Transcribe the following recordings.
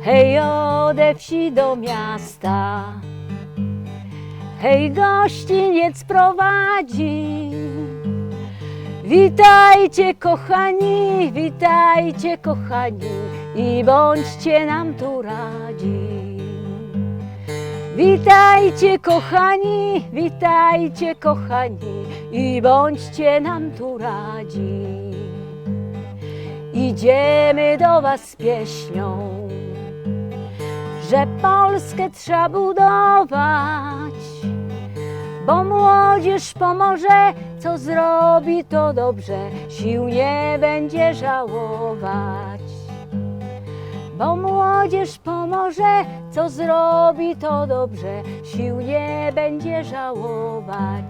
hej, ode wsi do miasta. Hej, gościniec prowadzi. Witajcie kochani, i bądźcie nam tu radzi. Witajcie kochani, i bądźcie nam tu radzi. Idziemy do was z pieśnią, że Polskę trzeba budować, bo młodzież pomoże, co zrobi to dobrze, sił nie będzie żałować. Bo młodzież pomoże, co zrobi to dobrze, sił nie będzie żałować.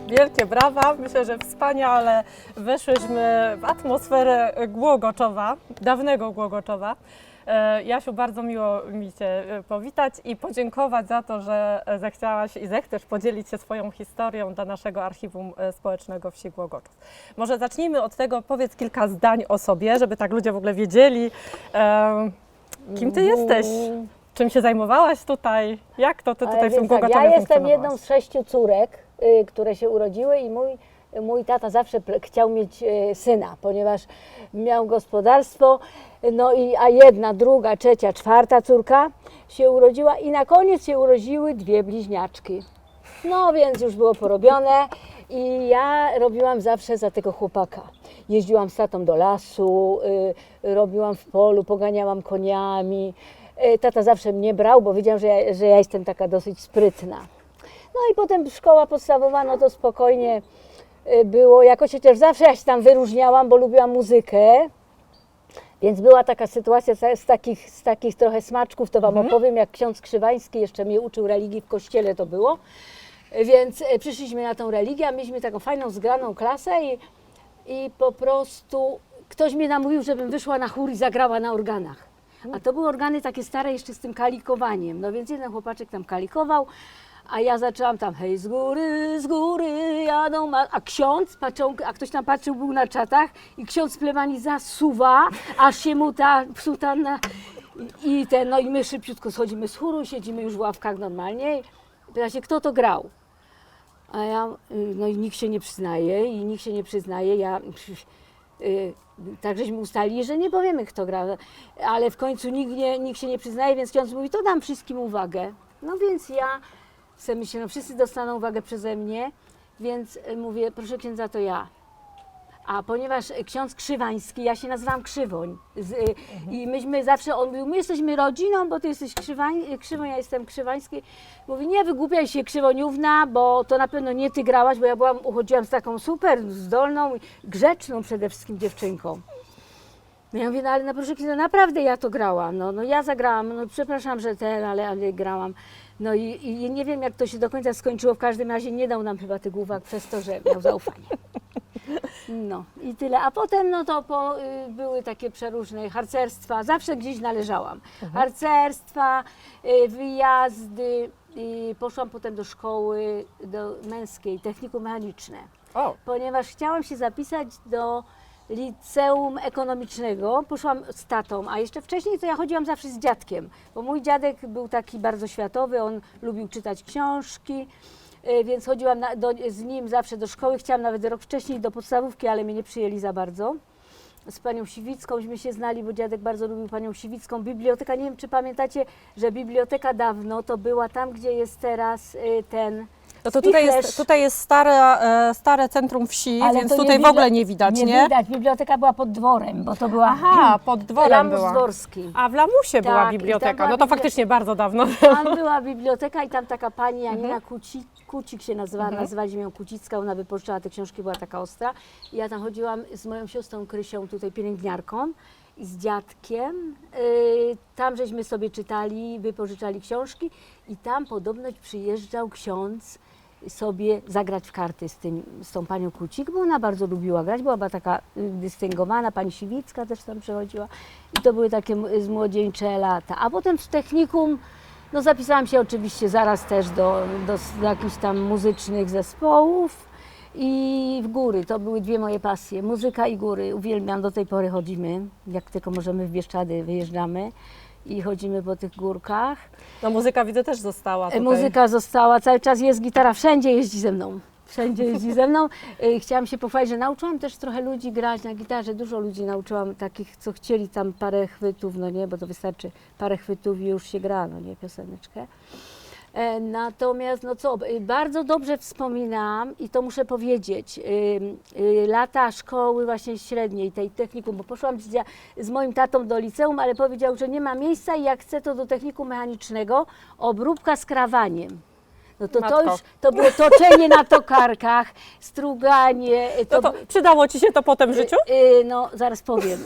Wielkie brawa, myślę, że wspaniale weszłyśmy w atmosferę Głogoczowa, dawnego Głogoczowa. Jasiu, bardzo miło mi Cię powitać i podziękować za to, że zechciałaś i zechcesz podzielić się swoją historią dla naszego Archiwum Społecznego Wsi Głogoczów. Może zacznijmy od tego, powiedz kilka zdań o sobie, żeby tak ludzie w ogóle wiedzieli, kim Ty jesteś, czym się zajmowałaś tutaj, jak to Ty tutaj w tym Głogoczowie Ja jestem funkcjonowałaś? jedną z 6 córek, które się urodziły, i mój tata zawsze chciał mieć syna, ponieważ miał gospodarstwo, no a jedna, druga, trzecia, czwarta córka się urodziła i na koniec się urodziły 2 bliźniaczki. No więc już było porobione i ja robiłam zawsze za tego chłopaka. Jeździłam z tatą do lasu, robiłam w polu, poganiałam koniami. Tata zawsze mnie brał, bo wiedział, że ja jestem taka dosyć sprytna. No i potem szkoła podstawowa, no to spokojnie było, jakoś chociaż zawsze ja się tam wyróżniałam, bo lubiłam muzykę, więc była taka sytuacja z takich trochę smaczków, to Wam opowiem, jak ksiądz Krzywański jeszcze mnie uczył religii w kościele, to było, więc przyszliśmy na tą religię, a mieliśmy taką fajną, zgraną klasę i po prostu ktoś mnie namówił, żebym wyszła na chór i zagrała na organach. A to były organy takie stare jeszcze z tym kalikowaniem, no więc jeden chłopaczek tam kalikował, a ja zaczęłam tam, hej, z góry jadą, a ksiądz, a ktoś tam patrzył, był na czatach i ksiądz plebanii zasuwa, aż się mu ta sutanna no i my szybciutko schodzimy z chóru, siedzimy już w ławkach normalnie i pyta się, kto to grał? A ja, no i nikt się nie przyznaje, tak żeśmy ustalili, że nie powiemy, kto gra, ale w końcu nikt się nie przyznaje, więc ksiądz mówi, to dam wszystkim uwagę. No więc ja sobie myślę, no wszyscy dostaną uwagę przeze mnie, więc mówię, proszę księdza, to ja. A ponieważ ksiądz Krzywański, ja się nazywam Krzywoń i myśmy zawsze, on mówił, my jesteśmy rodziną, bo ty jesteś Krzywoń, ja jestem Krzywański. Mówi, nie wygłupiaj się Krzywoniówna, bo to na pewno nie ty grałaś, bo ja uchodziłam z taką super zdolną, grzeczną przede wszystkim dziewczynką. No ja mówię, no ale no proszę księdza, naprawdę ja to grałam, no ja zagrałam, no przepraszam, że ale grałam. No i nie wiem, jak to się do końca skończyło, w każdym razie nie dał nam chyba tych uwag przez to, że miał zaufanie. No i tyle, a potem no to były takie przeróżne harcerstwa, zawsze gdzieś należałam. Harcerstwa, wyjazdy, poszłam potem do szkoły męskiej, technikum mechaniczne, ponieważ chciałam się zapisać do liceum ekonomicznego, poszłam z tatą, a jeszcze wcześniej to ja chodziłam zawsze z dziadkiem, bo mój dziadek był taki bardzo światowy, on lubił czytać książki, więc chodziłam z nim zawsze do szkoły, chciałam nawet rok wcześniej do podstawówki, ale mnie nie przyjęli za bardzo. Z panią Siwicką się znali, bo dziadek bardzo lubił panią Siwicką. Biblioteka, nie wiem czy pamiętacie, że biblioteka dawno to była tam, gdzie jest teraz ten No to tutaj jest stare centrum wsi, ale więc tutaj w ogóle nie widać, nie? Nie widać, biblioteka była pod dworem, bo to była pod dworem Lamus była. Dworski. A w Lamusie była Tak, i biblioteka, tam była no to faktycznie bardzo dawno. Tam była biblioteka i tam taka pani Janina Kucik się nazywała, nazywaliśmy ją Kucicka, ona wypożyczała te książki, była taka ostra. I ja tam chodziłam z moją siostrą Krysią, tutaj pielęgniarką, i z dziadkiem. Tam żeśmy sobie czytali, wypożyczali książki i tam podobno przyjeżdżał ksiądz sobie zagrać w karty z tą panią Kucik, bo ona bardzo lubiła grać, była taka dystyngowana, pani Siwicka też tam przychodziła i to były takie młodzieńcze lata. A potem w technikum no zapisałam się oczywiście zaraz też do jakichś tam muzycznych zespołów i w góry. To były dwie moje pasje, muzyka i góry. Uwielbiam, do tej pory chodzimy, jak tylko możemy w Bieszczady wyjeżdżamy i chodzimy po tych górkach. No muzyka widzę też została tutaj. Muzyka została, cały czas jest gitara, wszędzie jeździ ze mną. Wszędzie jeździ ze mną. Chciałam się pochwalić, że nauczyłam też trochę ludzi grać na gitarze. Dużo ludzi nauczyłam, takich, co chcieli tam parę chwytów, no nie, bo to wystarczy parę chwytów i już się gra, no nie, pioseneczkę. Natomiast, no co, bardzo dobrze wspominam i to muszę powiedzieć, lata szkoły właśnie średniej, tej technikum, bo poszłam z moim tatą do liceum, ale powiedział, że nie ma miejsca i jak chcę, to do technikum mechanicznego, obróbka z krawaniem. No to już, to było toczenie na tokarkach, struganie. No to przydało Ci się to potem w życiu? No, zaraz powiem.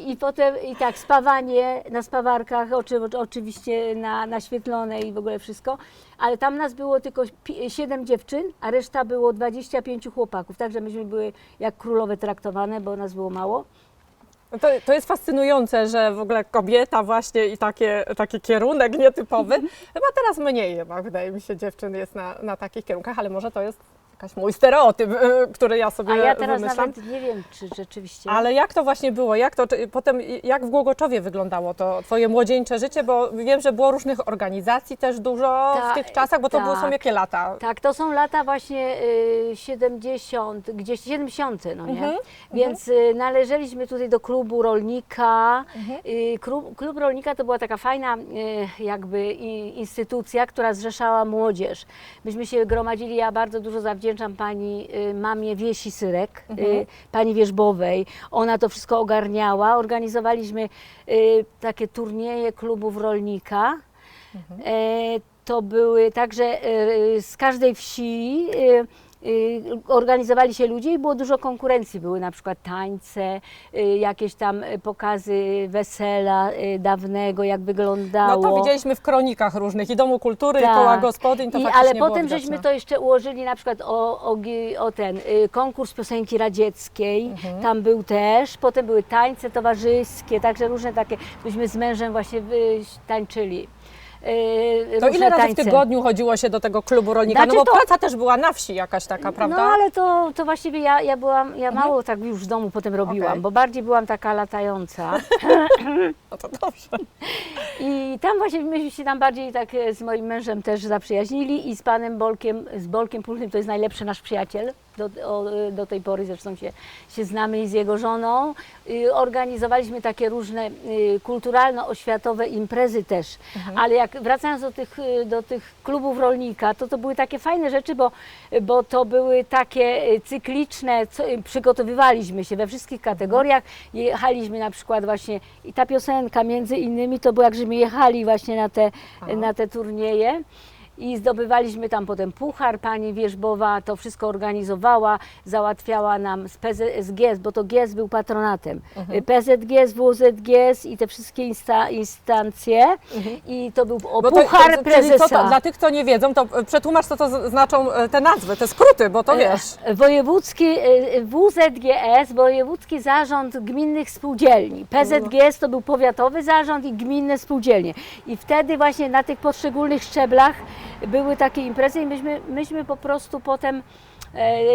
I potem i tak, spawanie na spawarkach, oczywiście naświetlonej i w ogóle wszystko, ale tam nas było tylko 7 dziewczyn, a reszta było 25 chłopaków, także myśmy były jak królowe traktowane, bo nas było mało. To jest fascynujące, że w ogóle kobieta właśnie i taki kierunek nietypowy. Chyba teraz mniej chyba, wydaje mi się, dziewczyn jest na takich kierunkach, ale może to jest jakaś mój stereotyp, który ja sobie A ja teraz wymyślam. nawet nie wiem, czy rzeczywiście... Ale jak to właśnie było? Potem jak w Głogoczowie wyglądało to Twoje młodzieńcze życie? Bo wiem, że było różnych organizacji też dużo w tych czasach, bo to są jakie lata? Tak, to są lata właśnie 70, gdzieś 70, no nie? Więc należeliśmy tutaj do klubu rolnika. Klub rolnika to była taka fajna jakby instytucja, która zrzeszała młodzież. Myśmy się gromadzili, ja bardzo dużo zawdzięczam pani mamie Wiesi Syrek, pani Wierzbowej. Ona to wszystko ogarniała. Organizowaliśmy takie turnieje klubów rolnika. To były także z każdej wsi organizowali się ludzie i było dużo konkurencji. Były na przykład tańce, jakieś tam pokazy wesela dawnego, jak wyglądało. No to widzieliśmy w kronikach różnych i Domu Kultury, i Koła Gospodyń, to ale było potem widoczne. żeśmy to jeszcze ułożyli na przykład o ten konkurs piosenki radzieckiej, tam był też, potem były tańce towarzyskie, także różne takie, myśmy z mężem właśnie tańczyli. To ile razy w tygodniu chodziło się do tego klubu rolnika? Znaczy No bo praca też była na wsi jakaś taka, prawda? No ale to właściwie ja mało tak już w domu potem robiłam, bo bardziej byłam taka latająca. No to dobrze. I tam właśnie myśmy się tam bardziej tak z moim mężem też zaprzyjaźnili i z panem Bolkiem, z Bolkiem Pulchnym, to jest najlepszy nasz przyjaciel. Do tej pory zresztą się znamy i z jego żoną. Organizowaliśmy takie różne kulturalno-oświatowe imprezy też, ale jak wracając do tych klubów rolnika, to były takie fajne rzeczy, bo to były takie cykliczne, przygotowywaliśmy się we wszystkich kategoriach, jechaliśmy na przykład właśnie i ta piosenka między innymi to było jak żeśmy jechali właśnie na te turnieje. I zdobywaliśmy tam potem puchar, pani Wierzbowa to wszystko organizowała, załatwiała nam z PZGS, bo to GS był patronatem, PZGS, WZGS i te wszystkie instancje i to był puchar prezesa. Czyli dla tych, co nie wiedzą, to przetłumacz, co to znaczą te nazwy, te skróty, bo to wiesz. Wojewódzki WZGS, Wojewódzki Zarząd Gminnych Spółdzielni. PZGS to był powiatowy zarząd i gminne spółdzielnie. I wtedy właśnie na tych poszczególnych szczeblach były takie imprezy i myśmy po prostu potem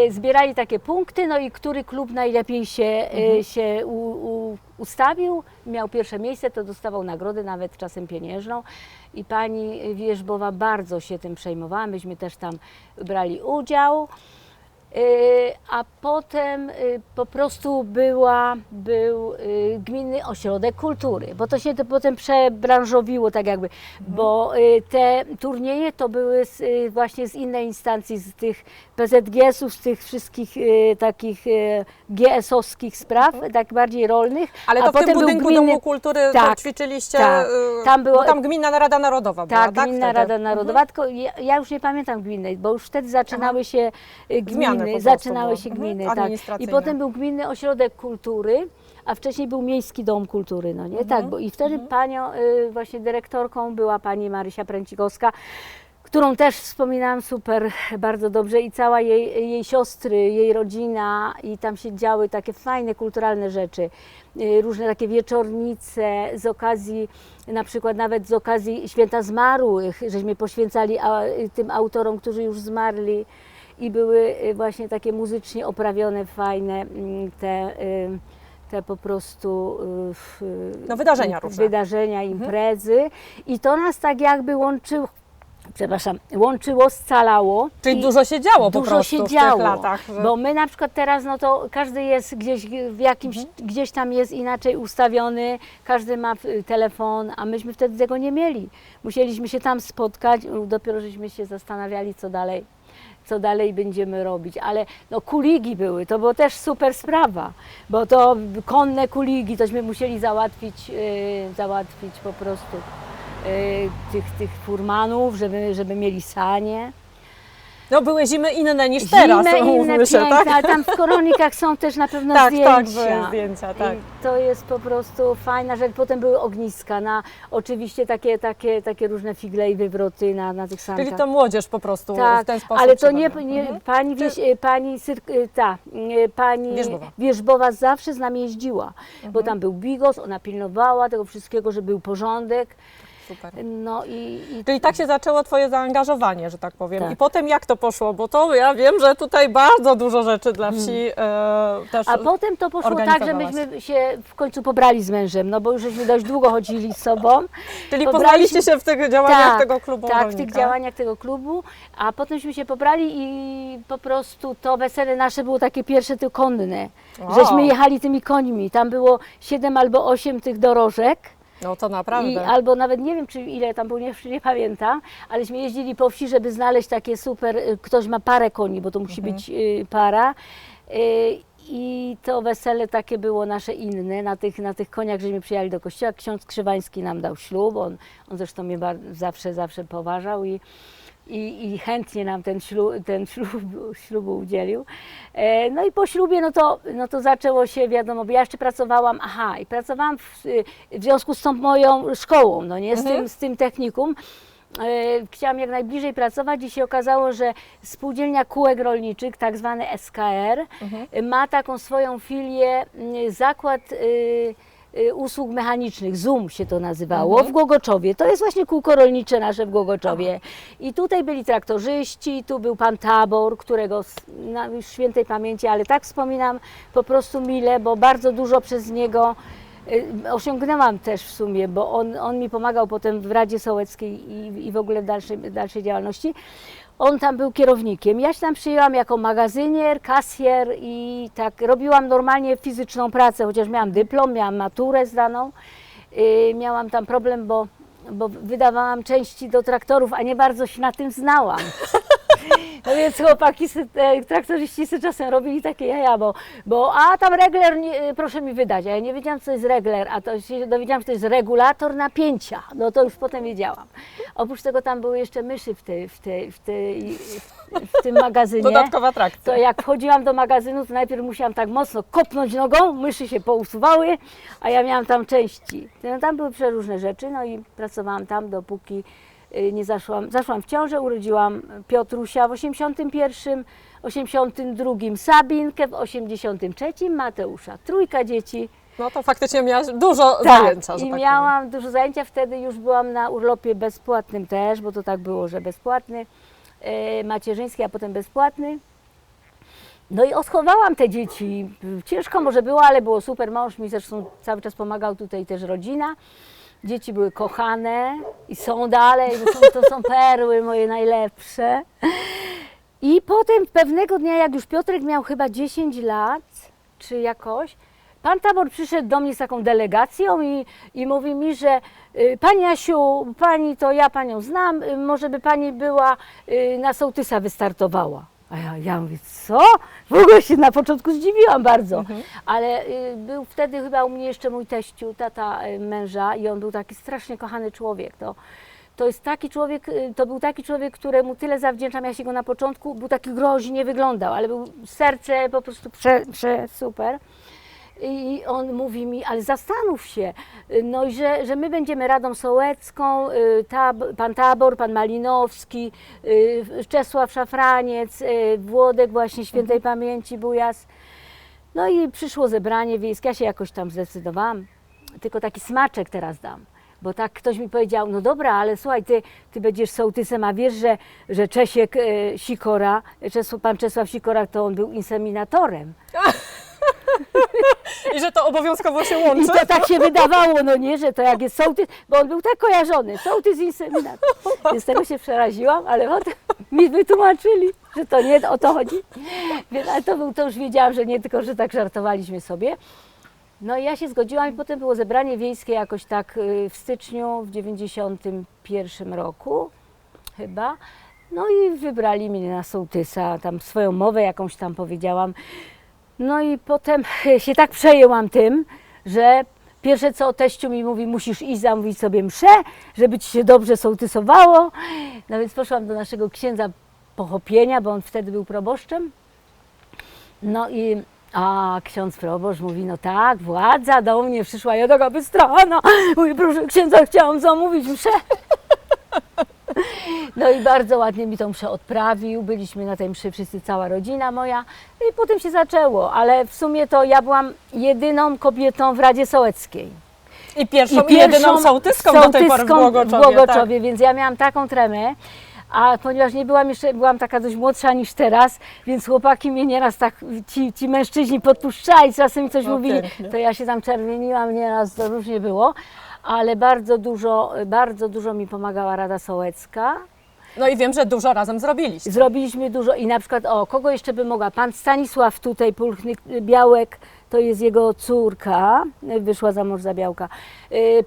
zbierali takie punkty, no i który klub najlepiej się ustawił, miał pierwsze miejsce, to dostawał nagrodę, nawet czasem pieniężną. I pani Wierzbowa bardzo się tym przejmowała, myśmy też tam brali udział. A potem po prostu był gminny ośrodek kultury, bo to się potem przebranżowiło tak jakby, bo te turnieje to były właśnie z innej instancji, z tych PZGS-ów, z tych wszystkich takich GS-owskich spraw, tak bardziej rolnych. Ale to w tym budynku Domu Kultury to ćwiczyliście, bo tam Gminna Rada Narodowa była, tak? Gminna Rada Narodowa, tylko ja już nie pamiętam gminnej, bo już wtedy zaczynały się gminy. Zaczynały się gminy, tak. I potem był Gminny Ośrodek Kultury, a wcześniej był Miejski Dom Kultury, no nie? Tak, i wtedy panią, właśnie dyrektorką była pani Marysia Pręcikowska, którą też wspominałam super, bardzo dobrze i cała jej siostry, jej rodzina i tam się działy takie fajne, kulturalne rzeczy. Różne takie wieczornice z okazji, na przykład nawet z okazji Święta Zmarłych, żeśmy poświęcali tym autorom, którzy już zmarli. i były właśnie takie muzycznie oprawione, fajne te po prostu No, wydarzenia różne. wydarzenia, imprezy i to nas tak jakby łączyło, scalało. Czyli I dużo się działo po dużo prostu się w działo, tych latach. Że... bo my na przykład teraz, no to każdy jest gdzieś w jakimś, gdzieś tam jest inaczej ustawiony, każdy ma telefon, a myśmy wtedy tego nie mieli. Musieliśmy się tam spotkać, dopiero żeśmy się zastanawiali, co dalej będziemy robić, ale no kuligi były, to było też super sprawa, bo to konne kuligi, tośmy musieli załatwić po prostu tych furmanów, żeby mieli sanie. No były zimy inne niż teraz, Zimy inne, umówmy się, piękne, tak? ale tam w kronikach są też na pewno Tak, zdjęcia. tak, były zdjęcia, tak. I to jest po prostu fajna rzecz. Potem były ogniska, oczywiście takie różne figle i wywroty na tych sankach. Czyli to młodzież po prostu Tak, w ten sposób ale to się nie, bawiła. pani Wierzbowa. Wierzbowa zawsze z nami jeździła, bo tam był bigos, ona pilnowała tego wszystkiego, żeby był porządek. Super. No i Czyli tak się zaczęło Twoje zaangażowanie, że tak powiem. Tak. I potem jak to poszło? Bo to ja wiem, że tutaj bardzo dużo rzeczy dla wsi też a potem to poszło tak, że organizowałaś. myśmy się w końcu pobrali z mężem, no bo już żeśmy dość długo chodzili z sobą. Czyli pobraliśmy- poznaliście się w tych działaniach tego klubu Tak, w rolnika. tych działaniach tego klubu, a potemśmy się pobrali i po prostu to wesele nasze było takie pierwsze to konne. Wow. Żeśmy jechali tymi końmi, tam było 7 albo 8 tych dorożek. No to naprawdę. I albo nawet nie wiem, czy ile tam było, nie pamiętam, aleśmy jeździli po wsi, żeby znaleźć takie super, ktoś ma parę koni, bo to musi być para. I to wesele takie było nasze inne, na tych koniach, żeśmy przyjechali do kościoła. Ksiądz Krzywański nam dał ślub, on zresztą mnie zawsze poważał i chętnie nam ten ślubu udzielił. No i po ślubie, no to zaczęło się, wiadomo, bo ja jeszcze pracowałam, i pracowałam w związku z tą moją szkołą, no nie, z tym technikum. Chciałam jak najbliżej pracować i się okazało, że Spółdzielnia Kółek Rolniczych, tak zwany SKR, ma taką swoją filię, zakład usług mechanicznych, ZUM się to nazywało, w Głogoczowie. To jest właśnie kółko rolnicze nasze w Głogoczowie. I tutaj byli traktorzyści, tu był pan Tabor, którego już świętej pamięci, ale tak wspominam po prostu mile, bo bardzo dużo przez niego osiągnęłam też w sumie, bo on mi pomagał potem w Radzie Sołeckiej i w ogóle w dalszej działalności. On tam był kierownikiem. Ja się tam przyjęłam jako magazynier, kasjer i tak robiłam normalnie fizyczną pracę, chociaż miałam dyplom, miałam maturę zdaną. Miałam tam problem, bo wydawałam części do traktorów, a nie bardzo się na tym znałam. No więc chłopaki, traktorzyści sobie czasem robili takie jaja, a tam regler, proszę mi wydać, a ja nie wiedziałam, co jest regler, a to się dowiedziałam, że to jest regulator napięcia, no to już potem wiedziałam. Oprócz tego tam były jeszcze myszy w tym magazynie. Dodatkowa atrakcja. To jak wchodziłam do magazynu, to najpierw musiałam tak mocno kopnąć nogą, myszy się pousuwały, a ja miałam tam części. No, tam były przeróżne rzeczy, no i pracowałam tam, dopóki nie zaszłam w ciążę, urodziłam Piotrusia w 81, 82 Sabinkę, w 83 Mateusza. 3 dzieci. No to faktycznie miałaś dużo Tak, zajęcia, że i tak miałam dużo zajęcia, wtedy już byłam na urlopie bezpłatnym też, bo to tak było, że bezpłatny, macierzyński, a potem bezpłatny. No i odchowałam te dzieci. Ciężko może było, ale było super. Mąż mi zresztą cały czas pomagał, tutaj też rodzina. Dzieci były kochane i są dalej, to są perły moje najlepsze. I potem pewnego dnia, jak już Piotrek miał chyba 10 lat, czy jakoś, pan Tabor przyszedł do mnie z taką delegacją i mówi mi, że pani Asiu, pani to ja panią znam, może by pani była na sołtysa wystartowała. A ja mówię, co? W ogóle się na początku zdziwiłam bardzo, ale był wtedy chyba u mnie jeszcze mój teściu, tata męża i on był taki strasznie kochany człowiek. To jest taki człowiek, to był taki człowiek, któremu tyle zawdzięczam, ja się go na początku, był taki groźnie wyglądał, ale był serce po prostu super. I on mówi mi, ale zastanów się, no i że my będziemy Radą Sołecką, pan Tabor, pan Malinowski, Czesław Szafraniec, Włodek właśnie świętej pamięci, Bujas. No i przyszło zebranie wiejskie, ja się jakoś tam zdecydowałam, tylko taki smaczek teraz dam. Bo tak ktoś mi powiedział, no dobra, ale słuchaj, ty będziesz sołtysem, a wiesz, że Czesiek Sikora, pan Czesław Sikora, to on był inseminatorem. I że to obowiązkowo się I łączy. to tak się wydawało, no nie, że to jak jest sołtys, bo on był tak kojarzony, sołtys inseminator. Więc tego się przeraziłam, ale potem mi wytłumaczyli, że to nie o to chodzi. Więc, ale to już wiedziałam, że nie, tylko że tak żartowaliśmy sobie. No i ja się zgodziłam i potem było zebranie wiejskie jakoś tak w styczniu w 91 roku chyba. No i wybrali mnie na sołtysa, tam swoją mowę jakąś tam powiedziałam. No i potem się tak przejęłam tym, że pierwsze co teściu mi mówi, musisz iść zamówić sobie mszę, żeby ci się dobrze sołtysowało. No więc poszłam do naszego księdza Pochopienia, bo on wtedy był proboszczem. No i ksiądz proboszcz mówi, no tak, władza do mnie przyszła, ja taka bystrana, mówi, proszę księdza, chciałam zamówić mszę. No i bardzo ładnie mi tą mszę odprawił, byliśmy na tej mszy wszyscy, cała rodzina moja i potem się zaczęło, ale w sumie to ja byłam jedyną kobietą w Radzie Sołeckiej. I pierwszą i jedyną sołtyską do tej pory w Głogoczowie. Tak. Więc ja miałam taką tremę, a ponieważ nie byłam jeszcze, byłam taka dość młodsza niż teraz, więc chłopaki mnie nieraz tak, ci mężczyźni podpuszczali, czasem mi coś mówili, pięknie. to ja się tam czerwieniłam, nieraz to różnie było, ale bardzo dużo mi pomagała Rada Sołecka. No i wiem, że dużo razem zrobiliście. Zrobiliśmy dużo i na przykład, kogo jeszcze by mogła? Pan Stanisław tutaj, Pulchny Białek, to jest jego córka, wyszła za mąż za Białka.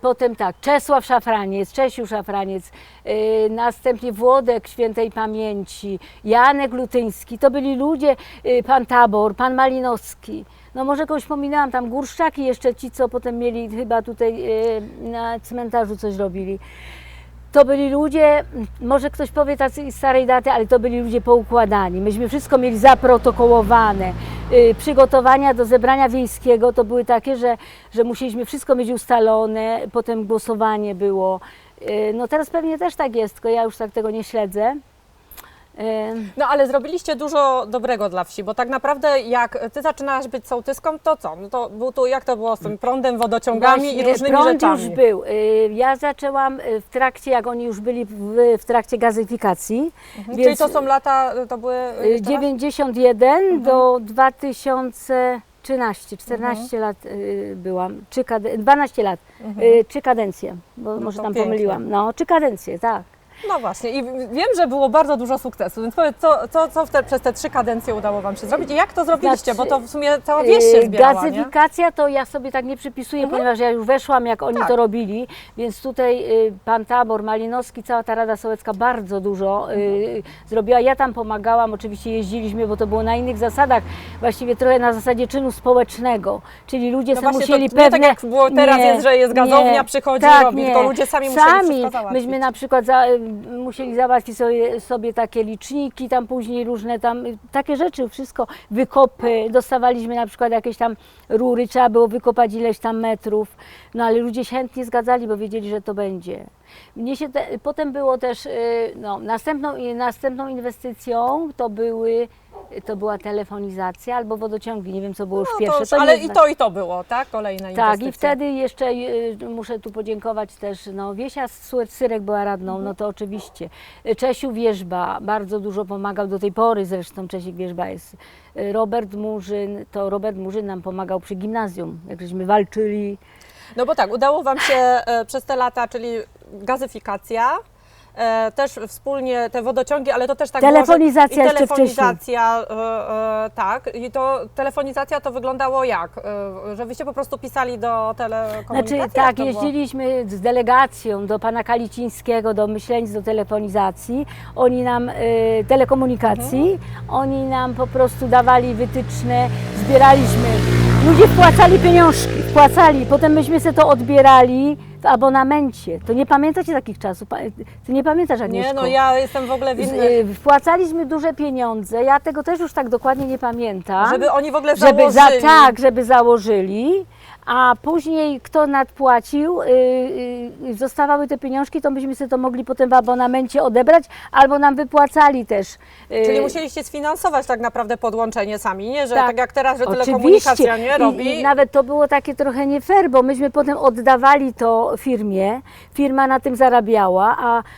Potem tak, Czesław Szafraniec, Czesiu Szafraniec, następnie Włodek świętej pamięci, Janek Lutyński, to byli ludzie, pan Tabor, pan Malinowski. No może kogoś pominęłam, tam Górszczaki jeszcze ci, co potem mieli chyba tutaj na cmentarzu coś robili. To byli ludzie, może ktoś powie tacy starej daty, ale to byli ludzie poukładani. Myśmy wszystko mieli zaprotokołowane. Przygotowania do zebrania wiejskiego to były takie, że musieliśmy wszystko mieć ustalone, potem głosowanie było. No teraz pewnie też tak jest, tylko ja już tak tego nie śledzę. No ale zrobiliście dużo dobrego dla wsi, bo tak naprawdę jak ty zaczynałaś być sołtyską, to co? No to był tu, jak to było z tym prądem, wodociągami Właśnie, i różnymi prąd rzeczami? już był. Ja zaczęłam w trakcie, jak oni już byli w trakcie gazyfikacji. Czyli to są lata, to były... jeszcze raz? 91 do 2013, 14 lat byłam, 12 lat, 3 kadencje, bo może to tam pięknie. pomyliłam. No, 3 kadencje, tak. No właśnie i wiem, że było bardzo dużo sukcesu, więc powiedz, co przez te 3 kadencje udało Wam się zrobić i jak to zrobiliście, Znaczy, bo to w sumie cała wieś się zbierała, nie? Gazyfikacja to ja sobie tak nie przypisuję, ponieważ ja już weszłam, jak oni to robili, więc tutaj pan Tabor, Malinowski, cała ta Rada Sołecka bardzo dużo zrobiła. Ja tam pomagałam, oczywiście jeździliśmy, bo to było na innych zasadach, właściwie trochę na zasadzie czynu społecznego, czyli ludzie No sobie właśnie, musieli to nie pewne... tak jak było teraz jest, że jest gazownia, przychodzi i robi, tylko ludzie sami musieli wszystko załatwić. Myśmy na przykład musieli załatwić sobie takie liczniki, tam później różne tam, takie rzeczy, wszystko, wykopy, dostawaliśmy na przykład jakieś tam rury, trzeba było wykopać ileś tam metrów, no ale ludzie się chętnie zgadzali, bo wiedzieli, że to będzie. Potem było też, no, następną inwestycją to była telefonizacja albo wodociągi, nie wiem co było już No pierwsze. to już, To ale nie i to było, tak? Kolejna tak, inwestycja. i wtedy jeszcze muszę tu podziękować też, no Wiesia Syrek była radną, no to oczywiście. Czesiu Wierzba bardzo dużo pomagał, do tej pory zresztą Czesiek Wierzba jest. Robert Murzyn nam pomagał przy gimnazjum, jak żeśmy walczyli. No bo tak, udało Wam się przez te lata, czyli gazyfikacja, też wspólnie te wodociągi, ale to też tak Telefonizacja było, jeszcze telefonizacja, tak. I to telefonizacja to wyglądało jak? Że Wyście po prostu pisali do telekomunikacji? Znaczy tak, jeździliśmy z delegacją do pana Kalicińskiego, do Myślenic, do telefonizacji, oni nam, telekomunikacji, oni nam po prostu dawali wytyczne, zbieraliśmy, ludzie wpłacali pieniążki, potem myśmy sobie to odbierali w abonamencie. To nie pamiętacie takich czasów? Ty nie pamiętasz, Agnieszko? Nie, no ja jestem w ogóle w innych... Wpłacaliśmy duże pieniądze, ja tego też już tak dokładnie nie pamiętam. Żeby oni w ogóle założyli. Żeby założyli, a później kto nadpłacił, zostawały te pieniążki, to myśmy sobie to mogli potem w abonamencie odebrać, albo nam wypłacali też. Czyli musieliście sfinansować tak naprawdę podłączenie sami, nie? Że Tak. tak jak teraz, że Oczywiście. telekomunikacja nie robi. I nawet to było takie trochę nie fair, bo myśmy potem oddawali to firmie, firma na tym zarabiała,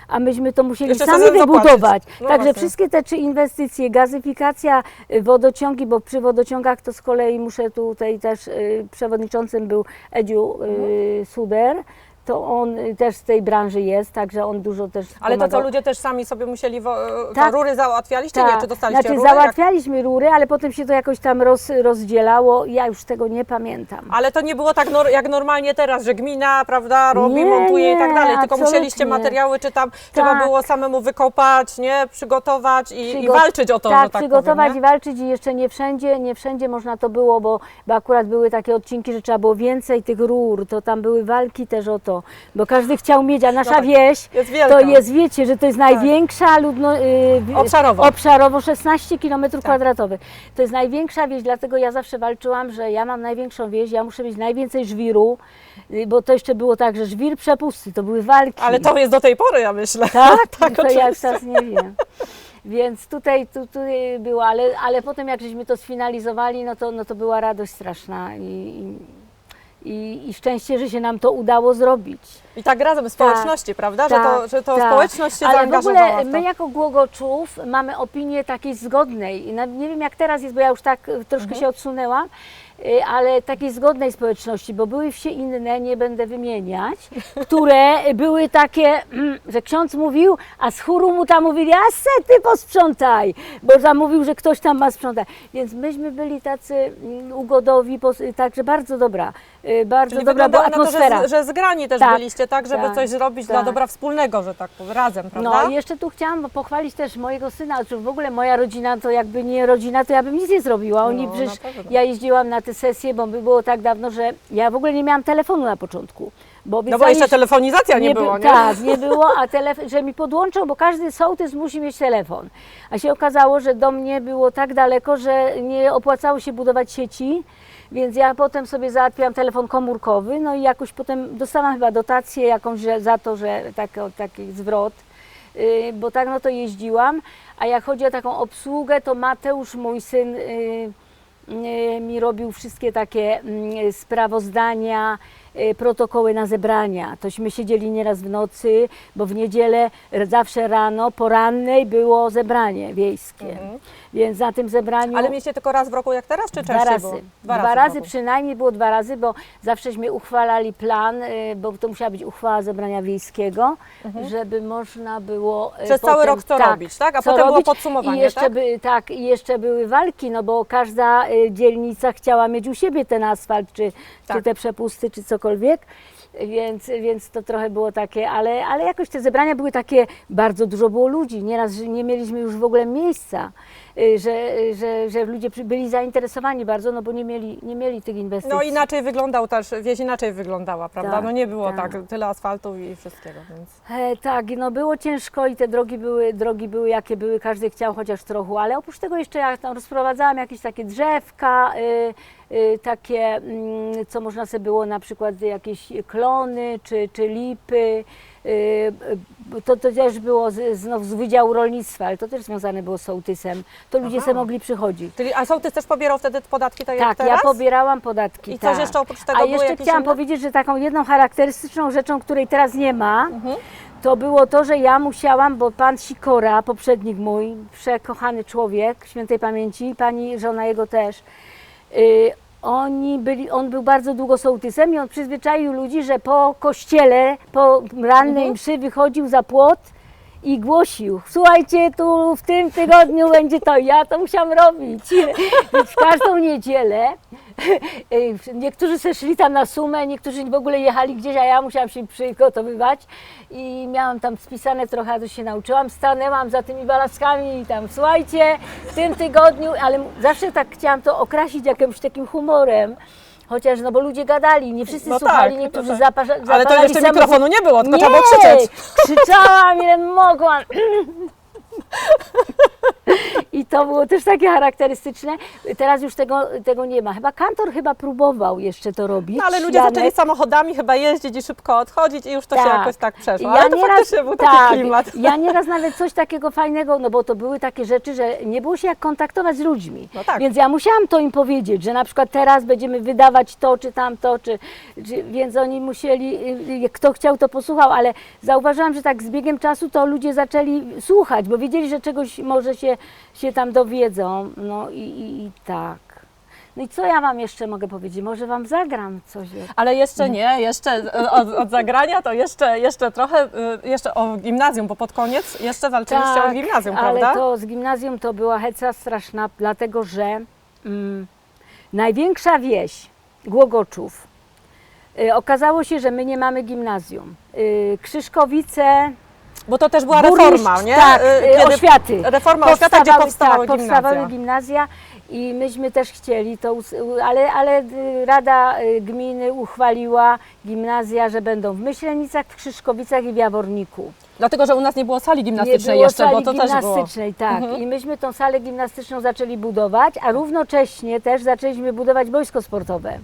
a myśmy to musieli Jeszcze sami sobie zapłacić. wybudować. No Także właśnie. wszystkie te 3 inwestycje, gazyfikacja, wodociągi, bo przy wodociągach to z kolei muszę tutaj też, przewodniczącym był Edziu Suder, to on też z tej branży jest, także on dużo też Ale to co, pomagał. ludzie też sami sobie musieli, Tak. rury załatwialiście? Nie, czy dostaliście Znaczy rury? załatwialiśmy rury, ale potem się to jakoś tam rozdzielało. Ja już tego nie pamiętam. Ale to nie było tak jak normalnie teraz, że gmina, prawda, robi, Nie, montuje i tak nie, dalej, tylko absolutnie. musieliście materiały, czy tam trzeba Tak. było samemu wykopać, nie, przygotować i walczyć o to, tak, że tak przygotować powiem, i walczyć i jeszcze nie wszędzie można to było, bo akurat były takie odcinki, że trzeba było więcej tych rur, to tam były walki też o to, bo każdy chciał mieć, a nasza tak, wieś jest wielka. to jest, wiecie, że to jest największa obszarowo 16 km². To jest największa wieś, dlatego ja zawsze walczyłam, że ja mam największą wieś, ja muszę mieć najwięcej żwiru, bo to jeszcze było tak, że żwir, przepusty, to były walki. Ale to jest do tej pory, ja myślę. Tak, tak, to ja już oczywiście. teraz nie wiem. Więc tutaj było, ale potem jak żeśmy to sfinalizowali, no to była radość straszna i szczęście, że się nam to udało zrobić. I tak razem społeczności, prawda? Że to tak. społeczność się ale w zaangażowała ogóle w to. my jako Głogoczów mamy opinię takiej zgodnej. Nie wiem jak teraz jest, bo ja już tak troszkę się odsunęłam, ale takiej zgodnej społeczności, bo były wsie inne, nie będę wymieniać, które były takie, że ksiądz mówił, a z chóru mu tam mówili, a se ty posprzątaj, bo zamówił, że ktoś tam ma sprzątać. Więc myśmy byli tacy ugodowi, także bardzo dobra, bardzo Czyli dobra była wyglądało na to, atmosfera. że zgrani też Tak, byliście, tak, żeby tak, coś zrobić tak. dla dobra wspólnego, że tak powiem, razem, prawda? No i jeszcze tu chciałam pochwalić też mojego syna, że w ogóle moja rodzina to jakby nie rodzina, to ja bym nic nie zrobiła. Oni No, przecież, na pewno. ja jeździłam na te sesje, bo było tak dawno, że ja w ogóle nie miałam telefonu na początku. Bo No bo obiecali, jeszcze że telefonizacja nie było, nie? Tak, nie było, a telefon, że mi podłączą, bo każdy sołtys musi mieć telefon. A się okazało, że do mnie było tak daleko, że nie opłacało się budować sieci, więc ja potem sobie załatwiłam telefon komórkowy, no i jakoś potem dostałam chyba dotację jakąś za to, że taki zwrot, bo tak no to jeździłam, a jak chodzi o taką obsługę, to Mateusz, mój syn, mi robił wszystkie takie sprawozdania, protokoły na zebrania. Tośmy siedzieli nieraz w nocy, bo w niedzielę zawsze rano, porannej było zebranie wiejskie. Więc na tym zebraniu... Ale mieliście tylko raz w roku jak teraz, czy częściej Dwa razy. było? Dwa w razy roku. przynajmniej było 2 razy, bo zawsześmy uchwalali plan, bo to musiała być uchwała zebrania wiejskiego, żeby można było Przez cały rok to robić, tak? A co potem było robić. podsumowanie, I jeszcze tak? i jeszcze były walki, no bo każda dzielnica chciała mieć u siebie ten asfalt, czy Tak. te przepusty, czy cokolwiek. Więc to trochę było takie, ale jakoś te zebrania były takie, bardzo dużo było ludzi, nieraz że nie mieliśmy już w ogóle miejsca, że ludzie byli zainteresowani bardzo, no bo nie mieli tych inwestycji. No inaczej wyglądał też, wieś inaczej wyglądała, prawda? Tak, no nie było tak. tak tyle asfaltu i wszystkiego, więc... Tak, no było ciężko i te drogi były jakie były, każdy chciał chociaż trochę, ale oprócz tego jeszcze ja tam rozprowadzałam jakieś takie drzewka, takie, co można sobie było na przykład jakieś klony czy lipy. To też było znów z Wydziału Rolnictwa, ale to też związane było z sołtysem. To ludzie Aha. sobie mogli przychodzić. Czyli, a sołtys też pobierał wtedy podatki tak jak Tak, teraz? ja pobierałam podatki. I tak. coś jeszcze oprócz tego A były jeszcze jakieś chciałam inne? powiedzieć, że taką jedną charakterystyczną rzeczą, której teraz nie ma, to było to, że ja musiałam, bo pan Sikora, poprzednik mój, przekochany człowiek, świętej pamięci, pani żona jego też, on był bardzo długo sołtysem i on przyzwyczaił ludzi, że po kościele, po rannej mszy wychodził za płot i głosił, słuchajcie, tu w tym tygodniu będzie to, ja to musiałam robić. Więc w każdą niedzielę niektórzy se szli tam na sumę, niektórzy w ogóle jechali gdzieś, a ja musiałam się przygotowywać i miałam tam spisane trochę, co się nauczyłam, stanęłam za tymi balaskami i tam, słuchajcie, w tym tygodniu, ale zawsze tak chciałam to okrasić jakimś takim humorem. Chociaż, no bo ludzie gadali, nie wszyscy No słuchali, tak, niektórzy tak. zapalali Ale to jeszcze samochód. mikrofonu nie było, tylko Nie, trzeba było krzyczeć. krzyczałam ile mogłam. to było też takie charakterystyczne. Teraz już tego nie ma. Chyba kantor próbował jeszcze to robić. No ale ludzie Janek. zaczęli samochodami chyba jeździć i szybko odchodzić i już to się Tak. jakoś tak przeszło. Ja Ale to nieraz- faktycznie był taki klimat. Ja nieraz nawet coś takiego fajnego, no bo to były takie rzeczy, że nie było się jak kontaktować z ludźmi. No tak. Więc ja musiałam to im powiedzieć, że na przykład teraz będziemy wydawać to, czy tamto, więc oni musieli, kto chciał, to posłuchał, ale zauważyłam, że tak z biegiem czasu to ludzie zaczęli słuchać, bo wiedzieli, że czegoś może się tam dowiedzą. No i tak. No i co ja Wam jeszcze mogę powiedzieć? Może Wam zagram coś. Ale jeszcze nie, jeszcze od zagrania to jeszcze trochę, jeszcze o gimnazjum, bo pod koniec jeszcze walczyliście o gimnazjum, prawda? Ale to z gimnazjum to była heca straszna, dlatego że największa wieś Głogoczów, okazało się, że my nie mamy gimnazjum. Krzyszkowice, Bo to też była burmistrz, reforma, nie? tak, Kiedy oświaty. Reforma oświata, gdzie powstały gimnazja. Powstawały gimnazja i myśmy też chcieli to, ale Rada Gminy uchwaliła gimnazja, że będą w Myślenicach, w Krzyszkowicach i w Jaworniku. Dlatego, że u nas nie było sali gimnastycznej Nie było jeszcze, sali bo to też było. gimnastycznej, tak. I myśmy tą salę gimnastyczną zaczęli budować, a równocześnie też zaczęliśmy budować boisko sportowe.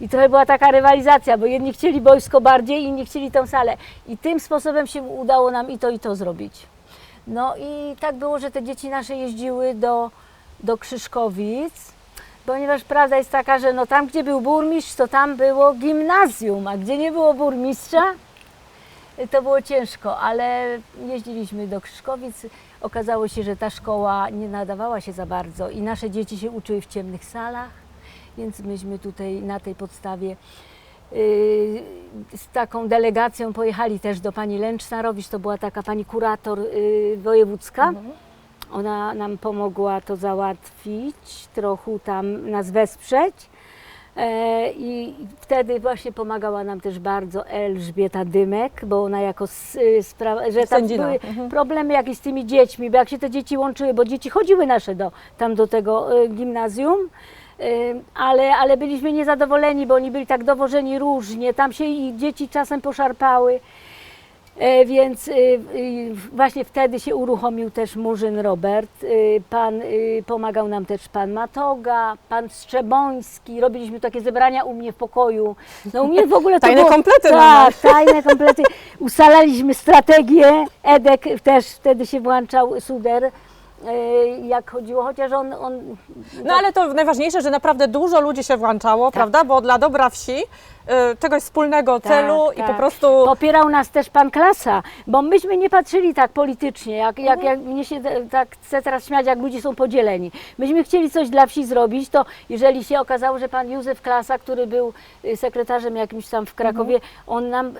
I trochę była taka rywalizacja, bo jedni chcieli boisko bardziej, inni chcieli tą salę. I tym sposobem się udało nam i to zrobić. No i tak było, że te dzieci nasze jeździły do Krzyszkowic, ponieważ prawda jest taka, że no tam, gdzie był burmistrz, to tam było gimnazjum, a gdzie nie było burmistrza, to było ciężko, ale jeździliśmy do Krzyszkowic. Okazało się, że ta szkoła nie nadawała się za bardzo i nasze dzieci się uczyły w ciemnych salach, więc myśmy tutaj na tej podstawie z taką delegacją pojechali też do pani Lęcznarowicz, to była taka pani kurator wojewódzka. Ona nam pomogła to załatwić, trochę tam nas wesprzeć. I wtedy właśnie pomagała nam też bardzo Elżbieta Dymek, bo ona jako że tam Sędzina. były problemy jakieś z tymi dziećmi, bo jak się te dzieci łączyły, bo dzieci chodziły nasze do tego gimnazjum, ale byliśmy niezadowoleni, bo oni byli tak dowożeni różnie, tam się i dzieci czasem poszarpały. Więc właśnie wtedy się uruchomił też Murzyn Robert, pomagał nam też pan Matoga, pan Strzeboński, robiliśmy takie zebrania u mnie w pokoju. No u mnie w ogóle to Tajne było, komplety tak, mamy. tajne komplety. Ustalaliśmy strategię, Edek też wtedy się włączał, Suder, jak chodziło, chociaż on No ale to najważniejsze, że naprawdę dużo ludzi się włączało, prawda? Bo dla dobra wsi czegoś wspólnego celu i po tak. prostu... Popierał nas też pan Klasa, bo myśmy nie patrzyli tak politycznie, jak mnie się tak chce teraz śmiać, jak ludzie są podzieleni. Myśmy chcieli coś dla wsi zrobić, to jeżeli się okazało, że pan Józef Klasa, który był sekretarzem jakimś tam w Krakowie, on nam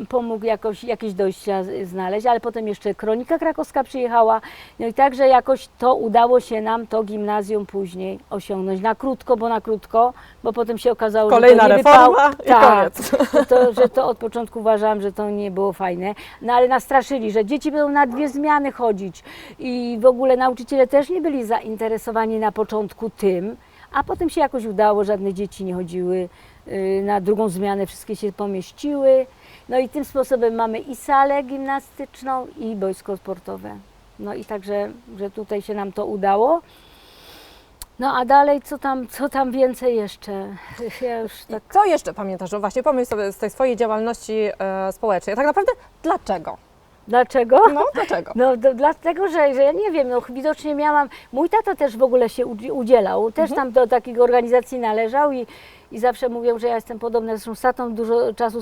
pomógł jakieś dojścia znaleźć, ale potem jeszcze Kronika Krakowska przyjechała, no i także jakoś to udało się nam to gimnazjum później osiągnąć. Na krótko, bo potem się okazało, Kolejna że to nie reforma i tak, koniec. że to od początku uważałam, że to nie było fajne, no ale nastraszyli, że dzieci będą na 2 zmiany chodzić i w ogóle nauczyciele też nie byli zainteresowani na początku tym, a potem się jakoś udało, żadne dzieci nie chodziły na 2. zmianę, wszystkie się pomieściły, no i tym sposobem mamy i salę gimnastyczną i boisko sportowe. No i także, że tutaj się nam to udało. No a dalej, co tam więcej jeszcze? Ja już tak... Co jeszcze pamiętasz? No właśnie pomyśl sobie z tej swojej działalności społecznej. A tak naprawdę dlaczego? Dlaczego? No dlaczego? No dlatego, że ja nie wiem, no widocznie miałam, mój tata też w ogóle się udzielał, też tam do takich organizacji należał i zawsze mówią, że ja jestem podobna, zresztą z tatą dużo czasu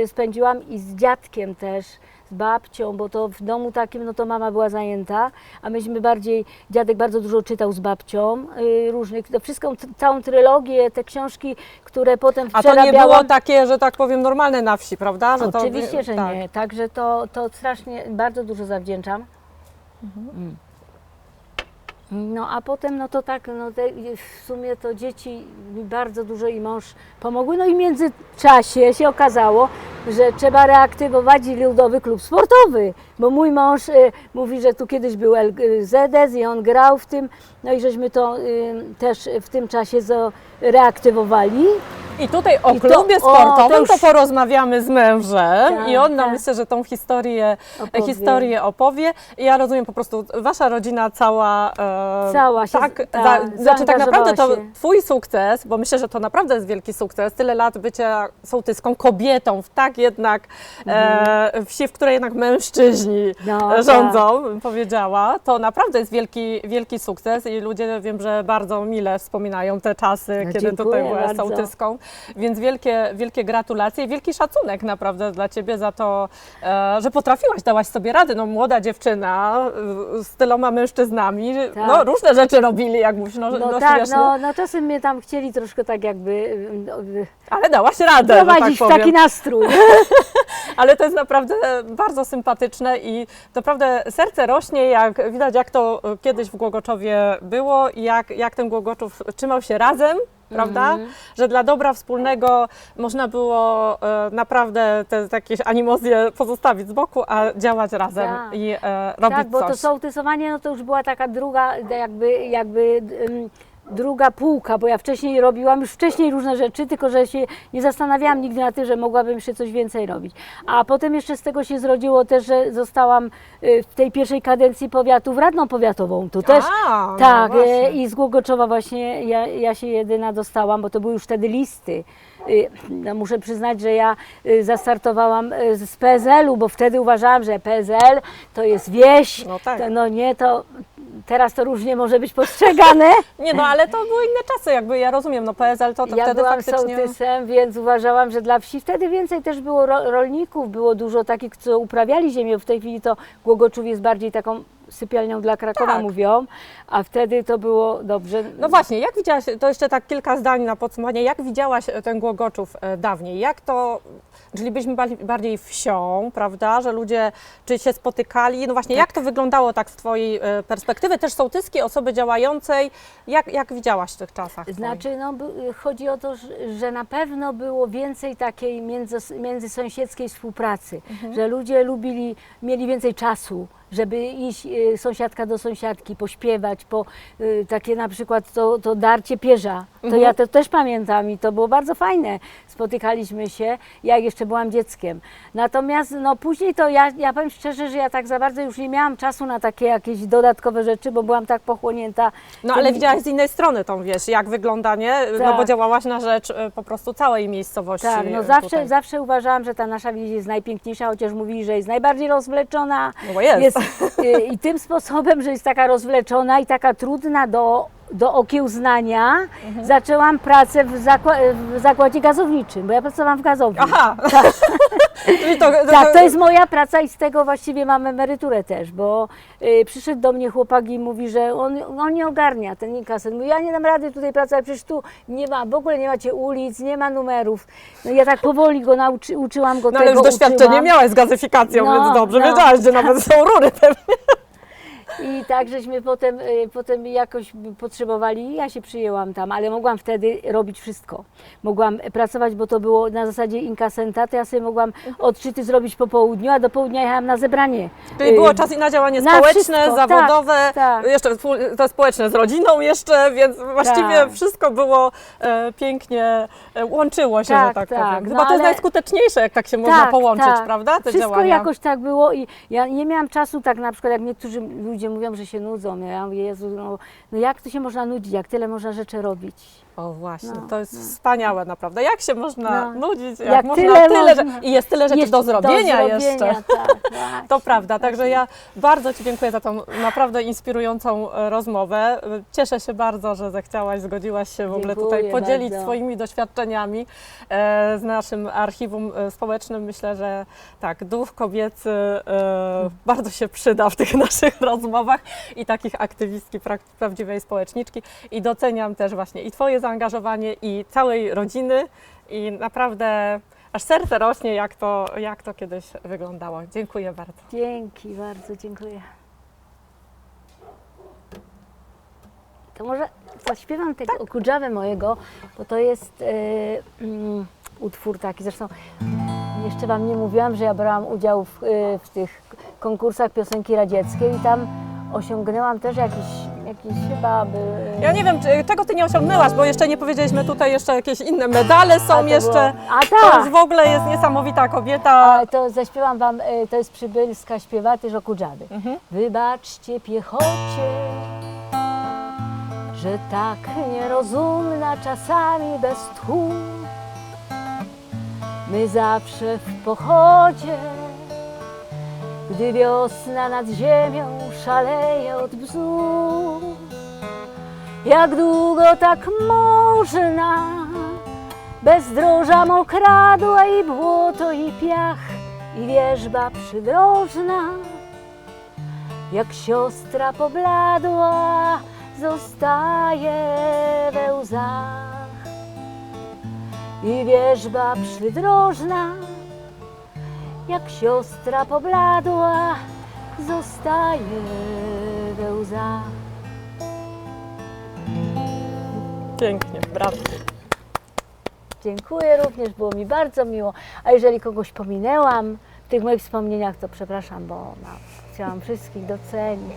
spędziłam i z dziadkiem też, z babcią, bo to w domu takim, no to mama była zajęta, a myśmy dziadek bardzo dużo czytał z babcią, różnych, wszystką, całą trylogię, te książki, które potem A to nie przerabiałam. było takie, że tak powiem, normalne na wsi, prawda? Że Oczywiście, że tak. nie. Także to strasznie, bardzo dużo zawdzięczam. No a potem, no to tak, no w sumie to dzieci mi bardzo dużo i mąż pomogły. No i w międzyczasie się okazało, że trzeba reaktywować Ludowy Klub Sportowy, bo mój mąż mówi, że tu kiedyś był LZS i on grał w tym, no i żeśmy to też w tym czasie reaktywowali. I tutaj o I to- klubie o, sportowym to już- to porozmawiamy z mężem Tak, i on nam tak. myślę, że tą Opowie. historię opowie. I ja rozumiem po prostu, wasza rodzina cała, Cała się tak, tak, znaczy tak naprawdę to zaangażowała się. twój sukces, bo myślę, że to naprawdę jest wielki sukces, tyle lat bycia sołtyską, kobietą w tak jednak wsi, w której jednak mężczyźni No, rządzą, bym powiedziała, to naprawdę jest wielki, wielki sukces i ludzie wiem, że bardzo mile wspominają te czasy, No, kiedy tutaj dziękuję byłaś bardzo. sołtyską, więc wielkie gratulacje i wielki szacunek naprawdę dla Ciebie za to, że potrafiłaś, dałaś sobie radę, no młoda dziewczyna z tyloma mężczyznami, Tak. no różne rzeczy robili, jak mówisz, no tak, śmiesznie, no czasem mnie tam chcieli troszkę tak jakby ale dałaś radę, że tak prowadzić w powiem. taki nastrój. Ale to jest naprawdę bardzo sympatyczne i naprawdę serce rośnie, jak widać, jak to kiedyś w Głogoczowie było i jak ten Głogoczów trzymał się razem, prawda? Że dla dobra wspólnego można było naprawdę te jakieś animozje pozostawić z boku, a działać razem Tak. i robić Tak, bo coś. to sołtysowanie, no to już była taka druga, jakby druga półka, bo ja wcześniej robiłam już wcześniej różne rzeczy, tylko że się nie zastanawiałam nigdy na tym, że mogłabym jeszcze coś więcej robić. A potem jeszcze z tego się zrodziło też, że zostałam w tej pierwszej kadencji powiatu radną powiatową. Tu też no tak, właśnie. i z Głogoczowa właśnie ja się jedyna dostałam, bo to były już wtedy listy. No, muszę przyznać, że ja zastartowałam z PSL-u, bo wtedy uważałam, że PSL to jest wieś, No tak. no nie, to teraz to różnie może być postrzegane. Nie no, ale to były inne czasy, jakby ja rozumiem, no PSL to Ja wtedy byłam faktycznie... sołtysem, więc uważałam, że dla wsi wtedy więcej też było rolników, było dużo takich, co uprawiali ziemię. W tej chwili to Głogoczów jest bardziej taką sypialnią dla Krakowa, Tak. mówią, a wtedy to było dobrze. No właśnie, jak widziałaś, to jeszcze tak kilka zdań na podsumowanie, jak widziałaś ten Głogoczów dawniej? Jak to, czyli byliśmy bardziej wsią, prawda, że ludzie czy się spotykali, no właśnie, jak to wyglądało tak z Twojej perspektywy, też sołtyskiej, osoby działającej, jak widziałaś w tych czasach? Znaczy, no, chodzi o to, że na pewno było więcej takiej międzysąsiedzkiej współpracy, że ludzie mieli więcej czasu, żeby iść sąsiadka do sąsiadki, pośpiewać, takie na przykład to darcie pierza. To ja to też pamiętam i to było bardzo fajne. Spotykaliśmy się, jak jeszcze byłam dzieckiem. Natomiast no, później to ja powiem szczerze, że ja tak za bardzo już nie miałam czasu na takie jakieś dodatkowe rzeczy, bo byłam tak pochłonięta. No ale widziałaś z innej strony tą wieś, jak wygląda, nie? No Tak. bo działałaś na rzecz po prostu całej miejscowości. Tak, no tutaj. zawsze uważałam, że ta nasza wieś jest najpiękniejsza, chociaż mówili, że jest najbardziej rozwleczona. No bo jest. I tym sposobem, że jest taka rozwleczona i taka trudna do okiełznania, zaczęłam pracę w zakładzie gazowniczym, bo ja pracowałam w gazowni. Aha! Czyli Tak, to jest moja praca i z tego właściwie mam emeryturę też, bo przyszedł do mnie chłopak i mówi, że on nie ogarnia ten inkasent. Mówi, ja nie dam rady tutaj pracować, przecież tu nie ma, w ogóle nie macie ulic, nie ma numerów. No ja tak powoli go uczyłam go No tego, ale już doświadczenie uczyłam. miałaś z gazyfikacją, No, więc dobrze no. wiedziałaś, gdzie nawet są rury pewnie. I tak żeśmy potem jakoś potrzebowali i ja się przyjęłam tam, ale mogłam wtedy robić wszystko. Mogłam pracować, bo to było na zasadzie inkasenta, to ja sobie mogłam odczyty zrobić po południu, a do południa jechałam na zebranie. Czyli było czas i na działanie na społeczne, wszystko, zawodowe, tak. jeszcze to społeczne z rodziną jeszcze, więc właściwie Tak. wszystko było pięknie, łączyło się, Tak, że tak tak. powiem. No Chyba to jest ale- najskuteczniejsze, jak tak się można połączyć, tak. prawda, te Wszystko działania. jakoś tak było i ja nie miałam czasu tak na przykład, jak niektórzy ludzie mówią, że się nudzą. Ja mówię, Jezu, no jak to się można nudzić, jak tyle można rzeczy robić. O właśnie, No, to jest wspaniałe naprawdę. Jak się można No. nudzić, jak Jak można tyle tyle można. i jest tyle rzeczy do zrobienia jeszcze. Tak, właśnie. To prawda, także ja bardzo Ci dziękuję za tą naprawdę inspirującą rozmowę. Cieszę się bardzo, że zechciałaś, zgodziłaś się w ogóle tutaj Dziękuję podzielić bardzo. swoimi doświadczeniami z naszym archiwum społecznym. Myślę, że tak, duch kobiecy bardzo się przyda w tych naszych rozmowach i takich aktywistki, prawdziwej społeczniczki. I doceniam też właśnie i Twoje zaangażowanie i całej rodziny i naprawdę aż serce rośnie, jak to kiedyś wyglądało. Dziękuję bardzo. Dzięki bardzo, dziękuję. To może zaśpiewam tego Okudżawę mojego, bo to jest utwór taki, zresztą jeszcze Wam nie mówiłam, że ja brałam udział w tych konkursach piosenki radzieckiej i tam osiągnęłam też Jakiś chyba by... Ja nie wiem, czego ty nie osiągnęłaś, bo jeszcze nie powiedzieliśmy, tutaj jeszcze jakieś inne medale są to jeszcze. było- A To tak! już w ogóle jest niesamowita kobieta. A to zaśpiewam wam, to jest przybylska śpiewaty Żokudżady. Wybaczcie piechocie, że tak nierozumna czasami bez tchu. My zawsze w pochodzie, gdy wiosna nad ziemią szaleje od bzu. Jak długo tak można, bezdroża mokradła i błoto i piach i wierzba przydrożna. Jak siostra pobladła, zostaje we łzach. I wierzba przydrożna, jak siostra pobladła, zostaje we łzach. Pięknie, brawo. Dziękuję również, było mi bardzo miło. A jeżeli kogoś pominęłam w tych moich wspomnieniach, to przepraszam, bo chciałam wszystkich docenić.